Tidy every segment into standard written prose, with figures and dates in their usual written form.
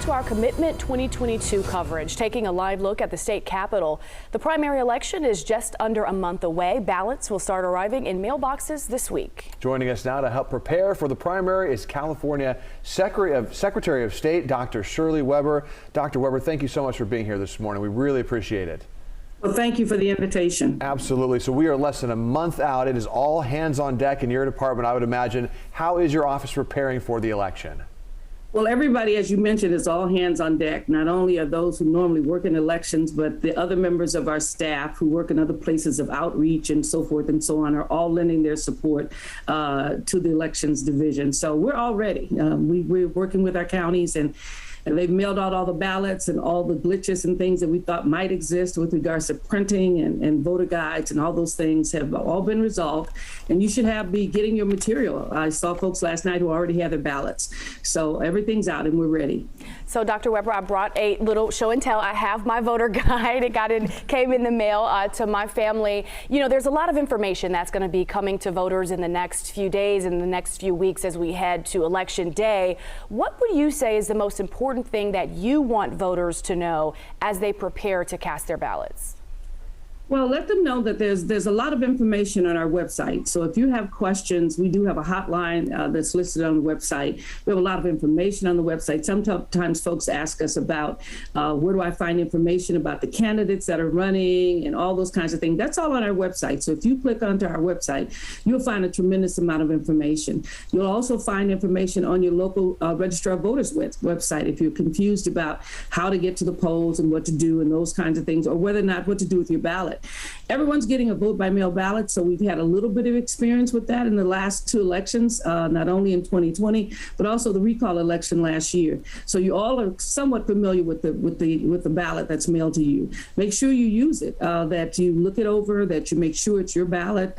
to our Commitment 2022 coverage, taking a live look at the state capitol. The primary election is just under a month away. Ballots will start arriving in mailboxes this week. Joining us now to help prepare for the primary is California Secretary of State, Dr. Shirley Weber. Dr. Weber, thank you so much for being here this morning. We really appreciate it. Well, thank you for the invitation. Absolutely. So we are less than a month out. It is all hands on deck in your department, I would imagine. How is your office preparing for the election? Well, everybody, as you mentioned, is all hands on deck. Not only are those who normally work in elections, but the other members of our staff who work in other places of outreach and so forth and so on are all lending their support to the elections division. So we're all ready. We're working with our counties, and they've mailed out all the ballots and all the glitches and things that we thought might exist with regards to printing and voter guides, and all those things have all been resolved. And you should be getting your material. I saw folks last night who already had their ballots. So everything's out and we're ready. So Dr. Weber, I brought a little show and tell. I have my voter guide. It came in the mail to my family. You know, there's a lot of information that's going to be coming to voters in the next few days and the next few weeks as we head to Election Day. What would you say is the most important thing that you want voters to know as they prepare to cast their ballots? Well, let them know that there's a lot of information on our website. So if you have questions, we do have a hotline that's listed on the website. We have a lot of information on the website. Sometimes folks ask us about where do I find information about the candidates that are running and all those kinds of things. That's all on our website. So if you click onto our website, you'll find a tremendous amount of information. You'll also find information on your local Registrar of Voters website if you're confused about how to get to the polls and what to do and those kinds of things, or whether or not what to do with your ballot. Everyone's getting a vote by mail ballot, so we've had a little bit of experience with that in the last two elections, not only in 2020, but also the recall election last year. So you all are somewhat familiar with the ballot that's mailed to you. Make sure you use it, that you look it over, that you make sure it's your ballot,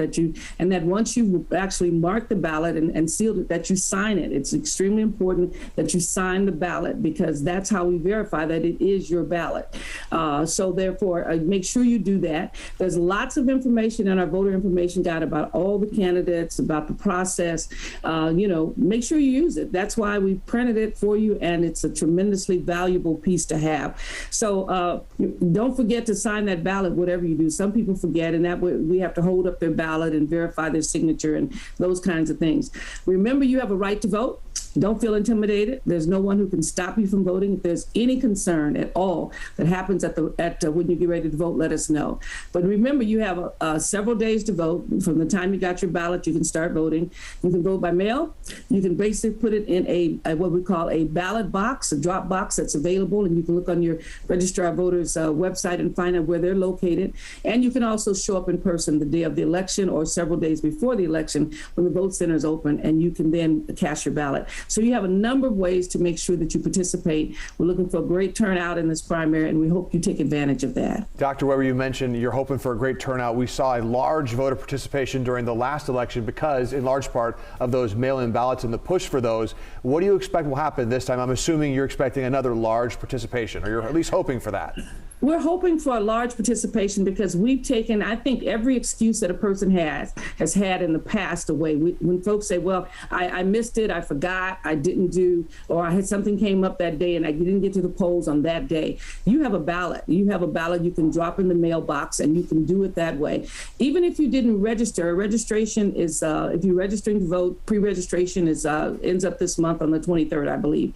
and that once you actually mark the ballot and seal it, that you sign it. It's extremely important that you sign the ballot, because that's how we verify that it is your ballot. So therefore, make sure you do that. There's lots of information in our voter information guide about all the candidates, about the process. Make sure you use it. That's why we printed it for you, and it's a tremendously valuable piece to have. So don't forget to sign that ballot, whatever you do. Some people forget, and that we have to hold up their ballot and verify their signature and those kinds of things. Remember, you have a right to vote. Don't feel intimidated. There's no one who can stop you from voting. If there's any concern at all that happens when you get ready to vote, let us know. But remember, you have several days to vote. From the time you got your ballot, you can start voting. You can vote by mail. You can basically put it in what we call a ballot box, a drop box that's available, and you can look on your Registrar of Voters website and find out where they're located. And you can also show up in person the day of the election or several days before the election when the vote center is open, and you can then cast your ballot. So you have a number of ways to make sure that you participate. We're looking for a great turnout in this primary, and we hope you take advantage of that. Dr. Weber, you mentioned you're hoping for a great turnout. We saw a large voter participation during the last election because, in large part, of those mail-in ballots and the push for those. What do you expect will happen this time? I'm assuming you're expecting another large participation, or you're at least hoping for that. We're hoping for a large participation because we've taken, I think, every excuse that a person has had in the past away. When folks say, well, I missed it, I forgot, I didn't do, or I had something came up that day and I didn't get to the polls on that day. You have a ballot. You have a ballot you can drop in the mailbox, and you can do it that way. Even if you didn't register, registration is, if you're registering to vote, pre-registration is ends up this month on the 23rd, I believe.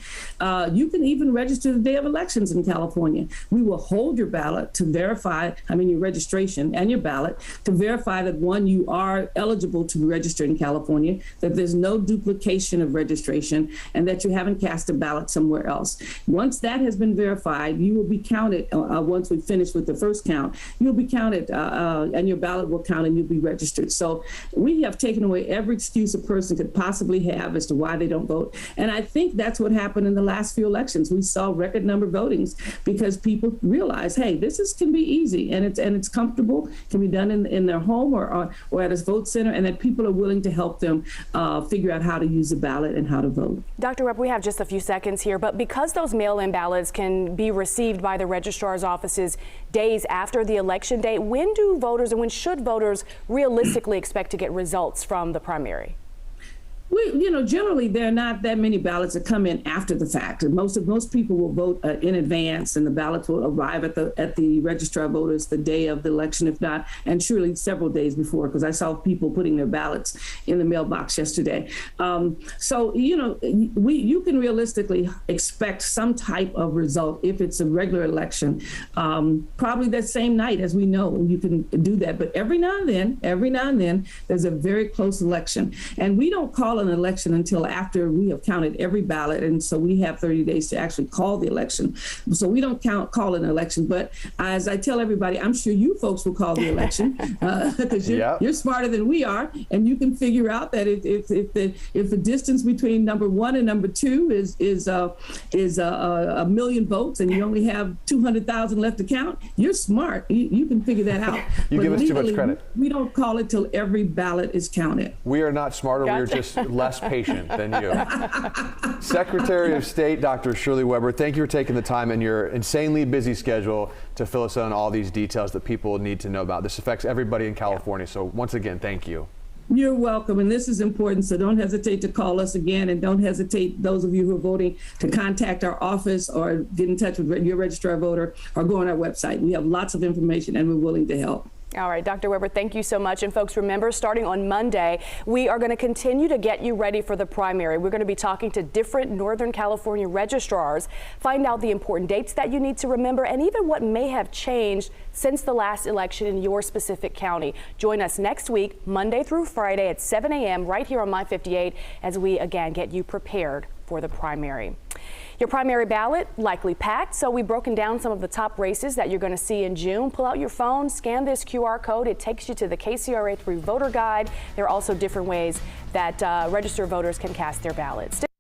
You can even register the day of elections in California. We will hold your ballot to verify, your registration and your ballot to verify that, one, you are eligible to register in California, that there's no duplication of registration, and that you haven't cast a ballot somewhere else. Once that has been verified, you will be counted. Once we finish with the first count, you'll be counted, and your ballot will count, and you'll be registered. So we have taken away every excuse a person could possibly have as to why they don't vote. And I think that's what happened in the last few elections. We saw record number votings because people realized, hey, this can be easy, and it's comfortable, can be done in their home or at a vote center, and that people are willing to help them figure out how to use the ballot and how to vote. Dr. Weber, we have just a few seconds here, but because those mail-in ballots can be received by the registrar's offices days after the election day, when do voters and when should voters realistically expect to get results from the primary? Generally, there are not that many ballots that come in after the fact. Most people will vote in advance, and the ballots will arrive at the registrar of voters the day of the election, if not, and surely several days before, because I saw people putting their ballots in the mailbox yesterday. You can realistically expect some type of result if it's a regular election, probably that same night. As we know, you can do that, but every now and then, there's a very close election, and we don't call an election until after we have counted every ballot, and so we have 30 days to actually call the election. So we don't call it an election, but as I tell everybody, I'm sure you folks will call the election because you're smarter than we are, and you can figure out that if the distance between number one and number two is a million votes, and you only have 200,000 left to count, you're smart. You can figure that out. You but give us too much credit. We don't call it till every ballot is counted. We are not smarter. Gotcha. We're just less patient than you. Secretary of State, Dr. Shirley Weber, thank you for taking the time in your insanely busy schedule to fill us in on all these details that people need to know about. This affects everybody in California. So once again, thank you. You're welcome, and this is important, so don't hesitate to call us again, and don't hesitate, those of you who are voting, to contact our office or get in touch with your registrar voter or go on our website. We have lots of information, and we're willing to help. All right, Dr. Weber, thank you so much. And folks, remember, starting on Monday, we are going to continue to get you ready for the primary. We're going to be talking to different Northern California registrars, find out the important dates that you need to remember, and even what may have changed since the last election in your specific county. Join us next week, Monday through Friday at 7 a.m. right here on My 58 as we again get you prepared for the primary. Your primary ballot likely packed, so we've broken down some of the top races that you're going to see in June. Pull out your phone, scan this QR code. It takes you to the KCRA 3 voter guide. There are also different ways that registered voters can cast their ballots.